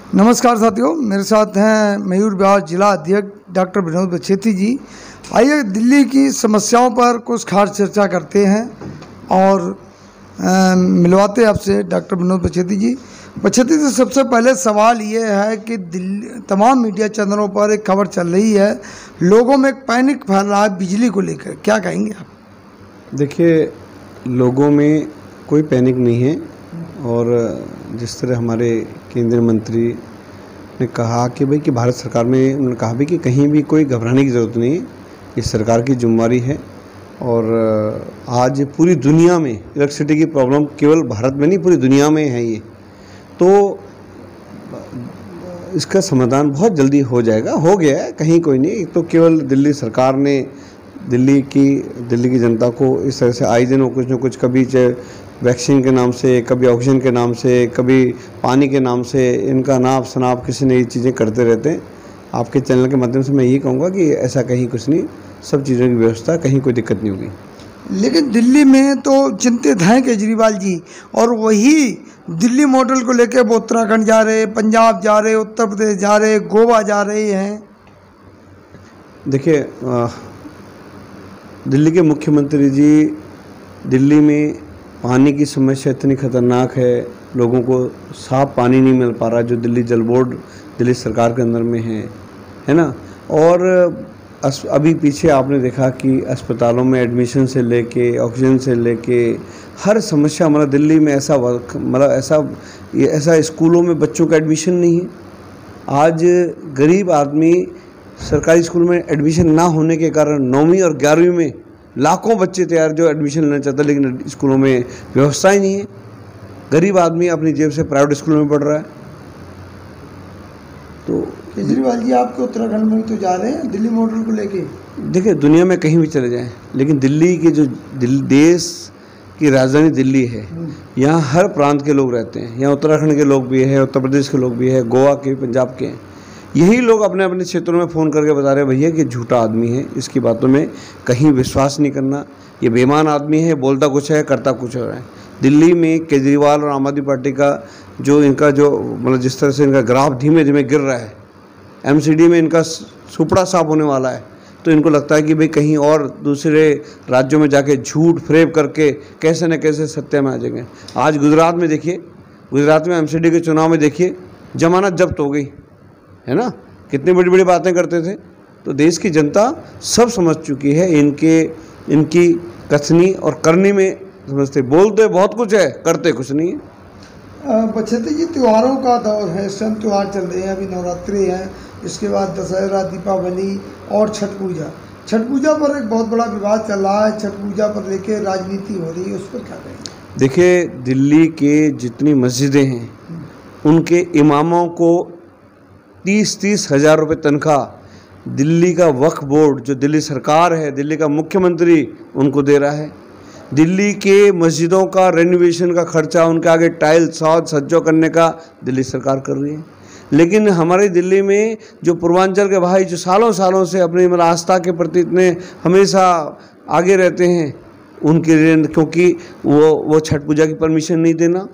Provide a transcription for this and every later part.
नमस्कार साथियों, मेरे साथ हैं मयूर व्यास जिला अध्यक्ष डॉक्टर विनोद बछेती जी। आइए दिल्ली की समस्याओं पर कुछ खास चर्चा करते हैं और मिलवाते हैं आपसे डॉक्टर विनोद बछेती जी। बछेती जी, सबसे पहले सवाल ये है कि दिल्ली तमाम मीडिया चैनलों पर एक खबर चल रही है, लोगों में एक पैनिक फैल रहा है बिजली को लेकर, क्या कहेंगे आप? देखिए, लोगों में कोई पैनिक नहीं है और जिस तरह हमारे केंद्रीय मंत्री ने कहा कि भाई कि भारत सरकार में उन्होंने कहा भी कि कहीं भी कोई घबराने की ज़रूरत नहीं है, ये सरकार की जिम्मेदारी है। और आज पूरी दुनिया में इलेक्ट्रिसिटी की प्रॉब्लम केवल भारत में नहीं, पूरी दुनिया में है ये, तो इसका समाधान बहुत जल्दी हो जाएगा, हो गया है, कहीं कोई नहीं। तो केवल दिल्ली सरकार ने दिल्ली की जनता को इस तरह से आए दिन वो कुछ न कुछ, कभी वैक्सीन के नाम से, कभी ऑक्सीजन के नाम से, कभी पानी के नाम से, इनका नाप शनाप किसी न ये चीज़ें करते रहते हैं। आपके चैनल के माध्यम से मैं यही कहूँगा कि ऐसा कहीं कुछ नहीं, सब चीज़ों की व्यवस्था, कहीं कोई दिक्कत नहीं होगी। लेकिन दिल्ली में तो चिंतित हैं केजरीवाल जी, और वही दिल्ली मॉडल को लेकर वो उत्तराखंड जा रहे, पंजाब जा रहे, उत्तर प्रदेश जा रहे, गोवा जा रहे हैं। देखिए, दिल्ली के मुख्यमंत्री जी, दिल्ली में पानी की समस्या इतनी खतरनाक है, लोगों को साफ पानी नहीं मिल पा रहा, जो दिल्ली जल बोर्ड दिल्ली सरकार के अंदर में है ना। और अभी पीछे आपने देखा कि अस्पतालों में एडमिशन से लेके, ऑक्सीजन से लेके, हर समस्या, मतलब दिल्ली में ऐसा स्कूलों में बच्चों का एडमिशन नहीं है। आज गरीब आदमी सरकारी स्कूल में एडमिशन ना होने के कारण 9वीं और 11वीं में लाखों बच्चे तैयार जो एडमिशन लेना चाहते हैं, लेकिन स्कूलों में व्यवस्था ही नहीं है। गरीब आदमी अपनी जेब से प्राइवेट स्कूल में पढ़ रहा है। तो केजरीवाल जी आपके उत्तराखंड में तो जा रहे हैं दिल्ली मॉडल को लेके। देखिए, दुनिया में कहीं भी चले जाएं, लेकिन दिल्ली की जो देश की राजधानी दिल्ली है, यहाँ हर प्रांत के लोग रहते हैं। यहाँ उत्तराखंड के लोग भी हैं, उत्तर प्रदेश के लोग भी हैं, गोवा के, पंजाब के हैं। यही लोग अपने अपने क्षेत्रों में फ़ोन करके बता रहे हैं, भैया कि झूठा आदमी है, इसकी बातों में कहीं विश्वास नहीं करना, ये बेईमान आदमी है, बोलता कुछ है, करता कुछ हो रहा है। दिल्ली में केजरीवाल और आम आदमी पार्टी का इनका मतलब जिस तरह से इनका ग्राफ धीमे धीमे गिर रहा है, एमसीडी में इनका सुपड़ा साफ होने वाला है, तो इनको लगता है कि भाई कहीं और दूसरे राज्यों में जाके झूठ फ्रेब करके कैसे न कैसे सत्य में आ जाएंगे। आज गुजरात में देखिए, गुजरात में एमसीडी के चुनाव में देखिए, जमानत जब्त हो गई है ना, कितनी बड़ी बड़ी बातें करते थे। तो देश की जनता सब समझ चुकी है, इनकी कथनी और करनी में समझते, बोलते बहुत कुछ है, करते कुछ नहीं है। बछेती जी, त्योहारों का दौर है, इस टाइम त्यौहार चल रहे हैं, अभी नवरात्रि है, इसके बाद दशहरा, दीपावली और छठ पूजा। छठ पूजा पर एक बहुत बड़ा विवाद चल रहा है, छठ पूजा पर लेके राजनीति हो रही है, उस पर क्या कहेंगे? देखिए, दिल्ली के जितनी मस्जिदें हैं, उनके इमामों को 30-30 हज़ार रुपये तनख्वाह दिल्ली का वक्फ बोर्ड, जो दिल्ली सरकार है, दिल्ली का मुख्यमंत्री उनको दे रहा है। दिल्ली के मस्जिदों का रेनोवेशन का खर्चा, उनके आगे टाइल सज्जो करने का दिल्ली सरकार कर रही है। लेकिन हमारी दिल्ली में जो पूर्वांचल के भाई जो सालों सालों से अपनी मतलब आस्था के प्रति इतने हमेशा आगे रहते हैं, उनके लिए क्योंकि वो छठ पूजा की परमिशन नहीं देना,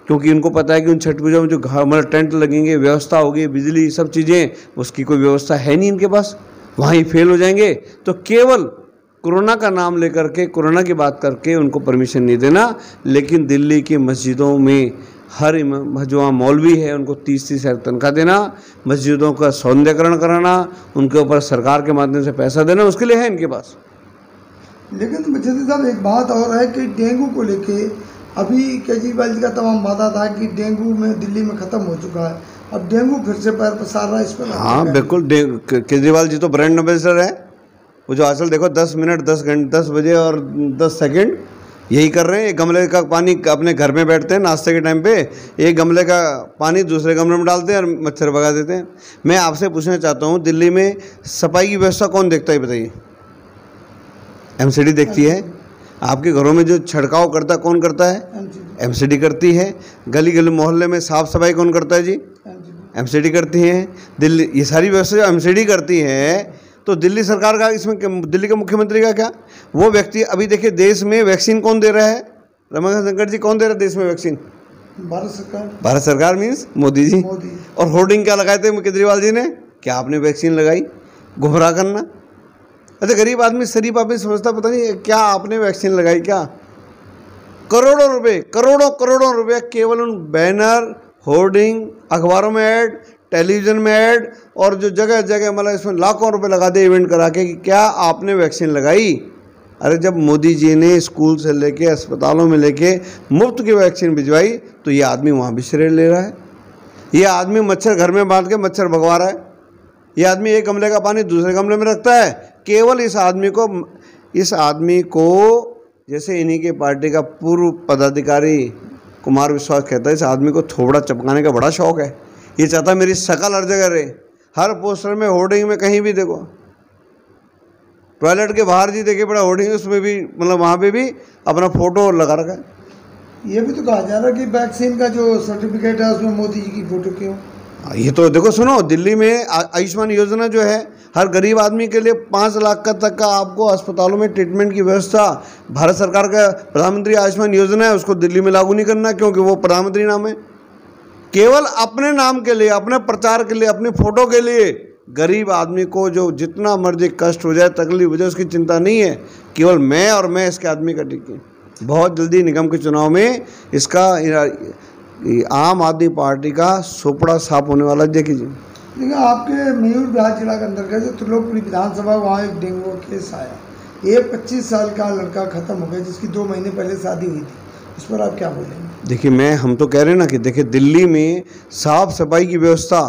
क्योंकि उनको पता है कि उन छठ पूजा में जो मतलब टेंट लगेंगे, व्यवस्था होगी, बिजली, सब चीज़ें, उसकी कोई व्यवस्था है नहीं इनके पास, वहाँ ही फेल हो जाएंगे। तो केवल कोरोना का नाम लेकर के, कोरोना की बात करके उनको परमिशन नहीं देना। लेकिन दिल्ली की मस्जिदों में हर जो मौलवी है उनको 30-30 हज़ार तनख्वाह देना, मस्जिदों का सौंदर्यकरण कराना, उनके ऊपर सरकार के माध्यम से पैसा देना, उसके लिए है इनके पास। लेकिन बछेती साहब, एक बात और है कि डेंगू को लेके अभी केजरीवाल जी का तमाम वादा था कि डेंगू में दिल्ली में ख़त्म हो चुका है, अब डेंगू फिर से पैर पसार रहा है, इस पर? हाँ बिल्कुल, केजरीवाल जी तो ब्रांड एम्बेसडर है। वो जो आजकल देखो 10 मिनट 10 घंटे 10 बजे और 10 सेकंड यही कर रहे हैं। एक गमले का पानी अपने घर में बैठते हैं नाश्ते के टाइम पे, एक गमले का पानी दूसरे गमले में डालते हैं और मच्छर भगा देते हैं। मैं आपसे पूछना चाहता हूँ, दिल्ली में सफाई की व्यवस्था कौन देखता है बताइए? एमसीडी देखती है। आपके घरों में जो छिड़काव करता कौन करता है? एमसीडी करती है। गली गली मोहल्ले में साफ़ सफाई कौन करता है जी? एमसीडी करती है। दिल्ली, ये सारी व्यवस्था जो एमसीडी करती है, तो दिल्ली सरकार का इसमें, दिल्ली के मुख्यमंत्री का क्या? वो व्यक्ति, अभी देखिए देश में वैक्सीन कौन दे रहा है? रमाकांत शंकर जी, कौन दे रहा है देश में वैक्सीन? भारत सरकार मीन्स मोदी जी। मोदी। और होर्डिंग क्या लगाए थे केजरीवाल जी ने, क्या आपने वैक्सीन लगाई, गुमराह करना। अच्छा गरीब आदमी शरीफ आदमी समझता पता नहीं क्या आपने वैक्सीन लगाई क्या। करोड़ों रुपए, करोड़ों रुपए केवल उन बैनर, होर्डिंग, अखबारों में ऐड, टेलीविज़न में ऐड, और जो जगह जगह मतलब इसमें लाखों रुपए लगा दे इवेंट करा के कि क्या आपने वैक्सीन लगाई। अरे जब मोदी जी ने स्कूल से लेके अस्पतालों में लेके मुफ्त की वैक्सीन भिजवाई तो ये आदमी वहाँ भी श्रेय ले रहा है। ये आदमी मच्छर घर में बांध के मच्छर भगवा रहा है। ये आदमी एक गमले का पानी दूसरे गमले में रखता है। केवल इस आदमी को जैसे इन्हीं के पार्टी का पूर्व पदाधिकारी कुमार विश्वास कहता है, इस आदमी को थोबड़ा चपकाने का बड़ा शौक है। ये चाहता है मेरी शकल हर जगह रहे, हर पोस्टर में, होर्डिंग में, कहीं भी देखो। टॉयलेट के बाहर जी देखिए बड़ा होर्डिंग, उसमें भी मतलब वहाँ पे भी अपना फोटो लगा रखा है। ये भी तो कहा जा रहा है कि वैक्सीन का जो सर्टिफिकेट है उसमें मोदी जी की फोटो क्यों। ये तो देखो सुनो, दिल्ली में आयुष्मान योजना जो है हर गरीब आदमी के लिए 5 लाख का तक का आपको अस्पतालों में ट्रीटमेंट की व्यवस्था, भारत सरकार का प्रधानमंत्री आयुष्मान योजना है, उसको दिल्ली में लागू नहीं करना क्योंकि वो प्रधानमंत्री नाम है। केवल अपने नाम के लिए, अपने प्रचार के लिए, अपनी फोटो के लिए गरीब आदमी को जो जितना मर्जी कष्ट हो जाए, तकलीफ हो जाए, उसकी चिंता नहीं है। केवल मैं इसके आदमी का टिक है। बहुत जल्दी निगम के चुनाव में इसका आम आदमी पार्टी का सोपड़ा साफ होने वाला। देखिए देखिए आपके मयूर बिहार जिला के अंतर्गत जो त्रिलोकपुरी विधानसभा, वहाँ एक डेंगू केस आया। एक 25 साल का लड़का खत्म हो गया जिसकी 2 महीने पहले शादी हुई थी, इस पर आप क्या बोलेंगे। देखिए हम तो कह रहे हैं ना कि देखिए दिल्ली में साफ सफाई की व्यवस्था,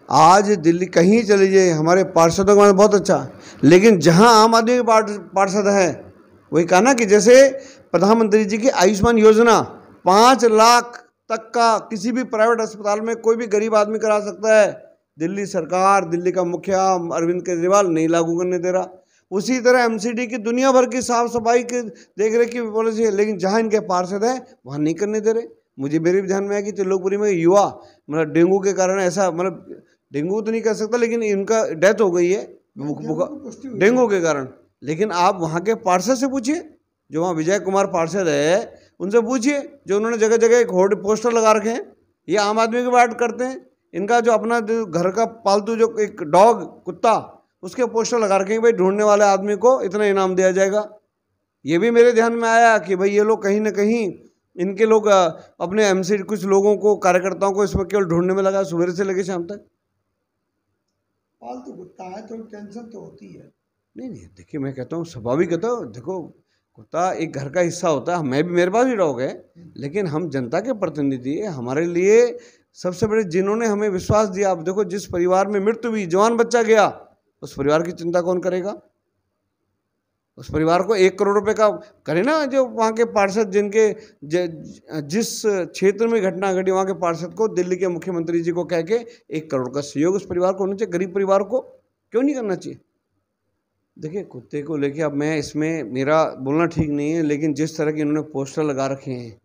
आज दिल्ली कहीं चले जाइए, हमारे पार्षदों का बहुत अच्छा, लेकिन जहाँ आम आदमी के पार्षद है, वही कहा ना कि जैसे प्रधानमंत्री जी की आयुष्मान योजना 5 लाख तक का किसी भी प्राइवेट अस्पताल में कोई भी गरीब आदमी करा सकता है, दिल्ली सरकार, दिल्ली का मुखिया अरविंद केजरीवाल नहीं लागू करने दे रहा। उसी तरह एमसीडी की दुनिया भर की साफ सफाई की देख रेख की पॉलिसी है, लेकिन जहाँ इनके पार्षद है वहाँ नहीं करने दे रहे। मुझे मेरे ध्यान में है कि त्रिलोकपुरी में युवा मतलब डेंगू के कारण ऐसा, मतलब डेंगू तो नहीं कह सकता लेकिन इनका डेथ हो गई है डेंगू के कारण। लेकिन आप वहाँ के पार्षद से पूछिए, जो वहाँ विजय कुमार पार्षद है उनसे पूछिए, जो उन्होंने जगह जगह एक पोस्टर लगा रखे हैं। ये आम आदमी की बात करते हैं। इनका जो अपना जो घर का पालतू जो एक डॉग, कुत्ता, उसके पोस्टर लगा रखे हैं भाई ढूंढने वाले आदमी को इतना इनाम दिया जाएगा। ये भी मेरे ध्यान में आया कि भाई ये लोग कहीं ना कहीं, इनके लोग अपने एमसी कुछ लोगों को, कार्यकर्ताओं को इसमें केवल ढूंढने में लगा, सुबह से लेकर शाम तक। पालतू कुत्ता है तो टेंशन तो होती है। नहीं देखिए मैं कहता हूँ स्वाभाविक कहता हूँ, देखो कुत्ता एक घर का हिस्सा होता है। मैं भी, मेरे पास भी डॉग है, लेकिन हम जनता के प्रतिनिधि है। हमारे लिए सबसे बड़े जिन्होंने हमें विश्वास दिया, आप देखो जिस परिवार में मृत्यु हुई, जवान बच्चा गया, उस परिवार की चिंता कौन करेगा। उस परिवार को 1 करोड़ रुपए का करे ना, जो वहाँ के पार्षद जिनके जिस क्षेत्र में घटना घटी वहाँ के पार्षद को दिल्ली के मुख्यमंत्री जी को कह के 1 करोड़ का सहयोग उस परिवार को होना चाहिए। गरीब परिवार को क्यों नहीं करना चाहिए। देखिए कुत्ते को लेके अब मैं इसमें, मेरा बोलना ठीक नहीं है, लेकिन जिस तरह के इन्होंने पोस्टर लगा रखे हैं,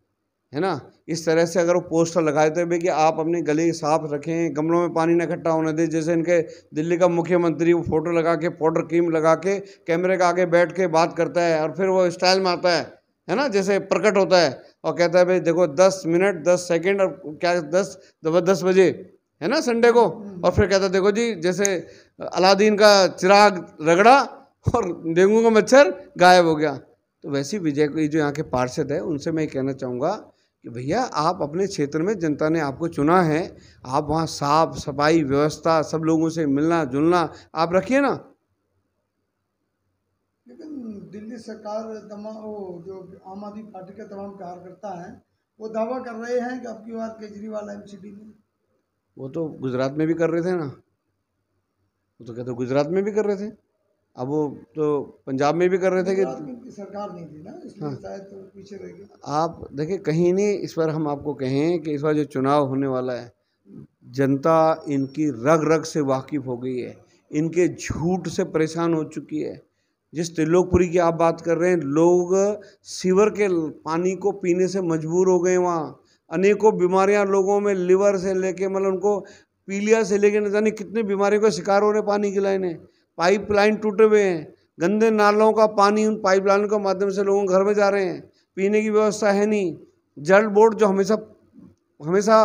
है ना, इस तरह से अगर वो पोस्टर लगाए थे भाई कि आप अपने गले साफ रखें, गमलों में पानी न इकट्ठा होने दें, जैसे इनके दिल्ली का मुख्यमंत्री वो फोटो लगा के, पाउडर क्रीम लगा के कैमरे के आगे बैठ के बात करता है और फिर वो स्टाइल में आता है ना, जैसे प्रकट होता है और कहता है भाई देखो 10 मिनट 10 सेकेंड और क्या 10 बजे है ना संडे को, और फिर कहता है देखो जी जैसे अलादीन का चिराग रगड़ा और डेंगू का मच्छर गायब हो गया। तो वैसे विजय को जो यहाँ के पार्षद है उनसे मैं कहना चाहूँगा कि भैया आप अपने क्षेत्र में, जनता ने आपको चुना है, आप वहाँ साफ सफाई व्यवस्था, सब लोगों से मिलना जुलना आप रखिए ना। लेकिन दिल्ली सरकार वो जो आम आदमी पार्टी के तमाम कार्यकर्ता हैं वो दावा कर रहे हैं कि अब की बार केजरीवाल एमसीडी में, वो तो गुजरात में भी कर रहे थे ना, वो तो कहते गुजरात में भी कर रहे थे, अब वो तो पंजाब में भी कर रहे थे कि सरकार नहीं थी ना, इसलिए शायद तो पीछे रह गए। आप देखिए कहीं नहीं, इस बार हम आपको कहें कि इस बार जो चुनाव होने वाला है, जनता इनकी रग रग से वाकिफ हो गई है, इनके झूठ से परेशान हो चुकी है। जिस त्रिलोकपुरी की आप बात कर रहे हैं, लोग सीवर के पानी को पीने से मजबूर हो गए। वहाँ अनेकों बीमारियाँ लोगों में, लिवर से लेके मतलब उनको पीलिया से लेके न जाने कितनी बीमारियों का शिकार हो रहे पानी की लाइनें, पाइपलाइन टूटे हुए हैं, गंदे नालों का पानी उन पाइपलाइन के माध्यम से लोगों के घर में जा रहे हैं, पीने की व्यवस्था है नहीं। जल बोर्ड जो हमेशा हमेशा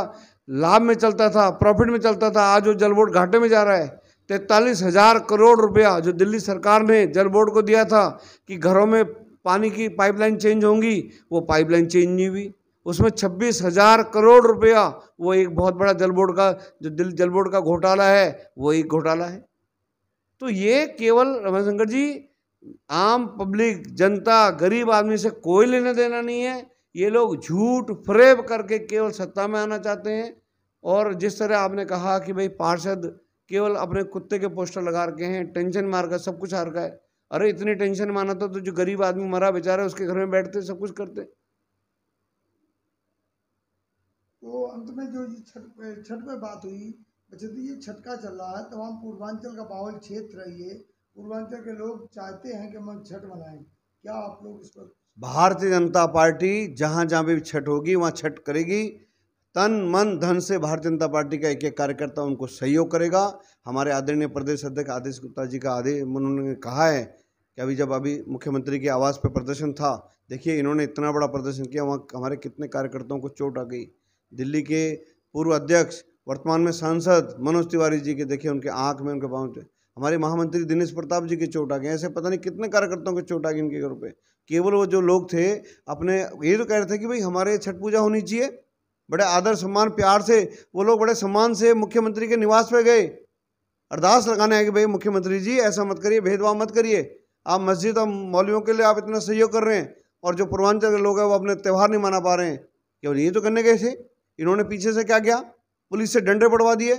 लाभ में चलता था, प्रॉफिट में चलता था, आज वो जल बोर्ड घाटे में जा रहा है। 43,000 करोड़ रुपया जो दिल्ली सरकार ने जल बोर्ड को दिया था कि घरों में पानी की पाइपलाइन चेंज होंगी, वो पाइपलाइन चेंज नहीं हुई। उसमें 26,000 करोड़ रुपया, वो एक बहुत बड़ा जल बोर्ड का, जो दिल्ली जल बोर्ड का घोटाला है, वो एक घोटाला है। तो ये केवल रमाशंकर जी आम पब्लिक, जनता, गरीब आदमी से कोई लेना देना नहीं है। ये लोग झूठ फरेब करके केवल सत्ता में आना चाहते हैं। और जिस तरह आपने कहा कि भाई पार्षद केवल अपने कुत्ते के पोस्टर लगा रखे हैं, टेंशन मार कर सब कुछ हार का है। अरे इतनी टेंशन माना तो जो गरीब आदमी मरा बेचारा, उसके घर में बैठते सब कुछ करते। तो अंत में जो ये छठ पे बात हुई, बचती ये छठ का चल रहा है, तमाम पूर्वांचल का बाहुल क्षेत्र है ये, पूर्वांचल के लोग चाहते हैं कि हम छठ मनाएं, क्या आप लोग इस पर? भारतीय जनता पार्टी जहाँ जहाँ भी छठ होगी वहाँ छठ करेगी। तन मन धन से भारतीय जनता पार्टी का एक एक कार्यकर्ता उनको सहयोग करेगा। हमारे आदरणीय प्रदेश अध्यक्ष आदेश गुप्ता जी का आदेश उन्होंने कहा है कि अभी मुख्यमंत्री के आवास पर प्रदर्शन था, देखिए इन्होंने इतना बड़ा प्रदर्शन किया, वहाँ हमारे कितने कार्यकर्ताओं को चोट आ गई। दिल्ली के पूर्व अध्यक्ष वर्तमान में सांसद मनोज तिवारी जी के देखिए उनके आँख में, उनके पाँव, हमारे महामंत्री दिनेश प्रताप जी की चोट आ गई। ऐसे पता नहीं कितने कार्यकर्ताओं की चोट आ गई इनके घर पे। केवल वो जो लोग थे अपने ये तो कह रहे थे कि भाई हमारे छठ पूजा होनी चाहिए, बड़े आदर सम्मान प्यार से वो लोग बड़े सम्मान से मुख्यमंत्री के निवास पे गए, अरदास लगाने हैं कि भाई मुख्यमंत्री जी ऐसा मत करिए, भेदभाव मत करिए, आप मस्जिद और मौलवियों के लिए आप इतना सहयोग कर रहे हैं और जो पूर्वांचल के लोग हैं वो अपने त्यौहार नहीं मना पा रहे हैं। केवल ये तो करने गए थे, इन्होंने पीछे से क्या किया, पुलिस से डंडे पड़वा दिए,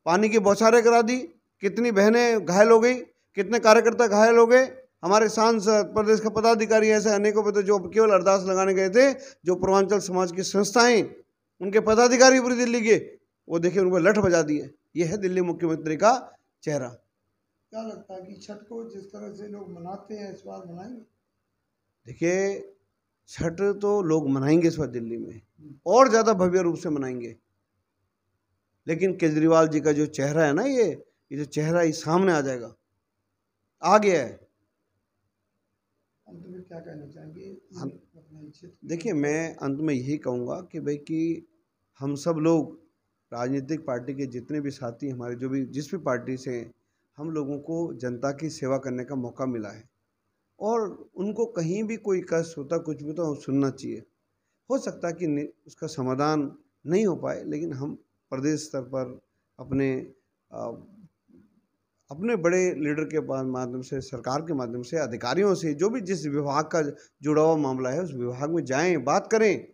पानी की बौछारें करा दी, कितनी बहनें घायल हो गई, कितने कार्यकर्ता घायल हो गए। हमारे सांसद, प्रदेश का पदाधिकारी ऐसे अनेकों पे तो जो केवल अरदास लगाने गए थे, जो पूर्वांचल समाज की संस्थाएं, उनके पदाधिकारी पूरी दिल्ली के, वो देखिए उनको लठ बजा दिए। ये है दिल्ली मुख्यमंत्री का चेहरा। क्या लगता है कि छठ को जिस तरह से लोग मनाते हैं इस बार मनाएंगे? देखिए छठ तो लोग मनाएंगे इस बार दिल्ली में, और ज़्यादा भव्य रूप से मनाएंगे, लेकिन केजरीवाल जी का जो चेहरा है ना, ये जो चेहरा ही सामने आ जाएगा, आ गया है। अंत में क्या कहना चाहेंगे? देखिए मैं अंत में यही कहूँगा कि भाई कि हम सब लोग राजनीतिक पार्टी के जितने भी साथी हमारे, जो भी जिस भी पार्टी से, हम लोगों को जनता की सेवा करने का मौका मिला है और उनको कहीं भी कोई कष्ट होता, कुछ भी तो सुनना चाहिए। हो सकता है कि उसका समाधान नहीं हो पाए, लेकिन हम प्रदेश स्तर पर अपने बड़े लीडर के माध्यम से, सरकार के माध्यम से, अधिकारियों से, जो भी जिस विभाग का जुड़ा हुआ मामला है उस विभाग में जाएं, बात करें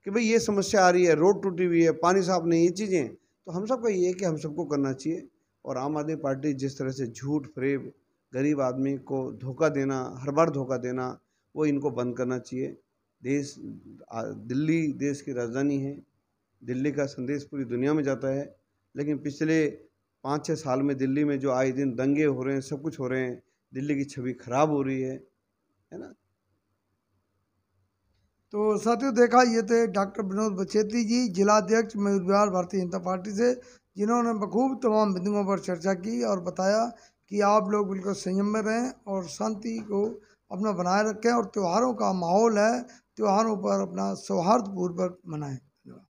कि भाई ये समस्या आ रही है, रोड टूटी हुई है, पानी साफ नहीं, ये चीज़ें तो हम सबका ये है कि हम सबको करना चाहिए। और आम आदमी पार्टी जिस तरह से झूठ फरेब, गरीब आदमी को धोखा देना, हर बार धोखा देना, वो इनको बंद करना चाहिए। दिल्ली देश की राजधानी है, दिल्ली का संदेश पूरी दुनिया में जाता है, लेकिन पिछले 5-6 साल में दिल्ली में जो आए दिन दंगे हो रहे हैं, सब कुछ हो रहे हैं, दिल्ली की छवि खराब हो रही है ना। तो साथियों देखा, ये थे डॉक्टर विनोद बचेती जी, जिलाध्यक्ष मयूर विहार भारतीय जनता पार्टी से, जिन्होंने बखूब तमाम बिंदुओं पर चर्चा की और बताया कि आप लोग बिल्कुल संयम में रहें और शांति को अपना बनाए रखें और त्योहारों का माहौल है, त्योहारों पर अपना सौहार्दपूर्वक मनाएं।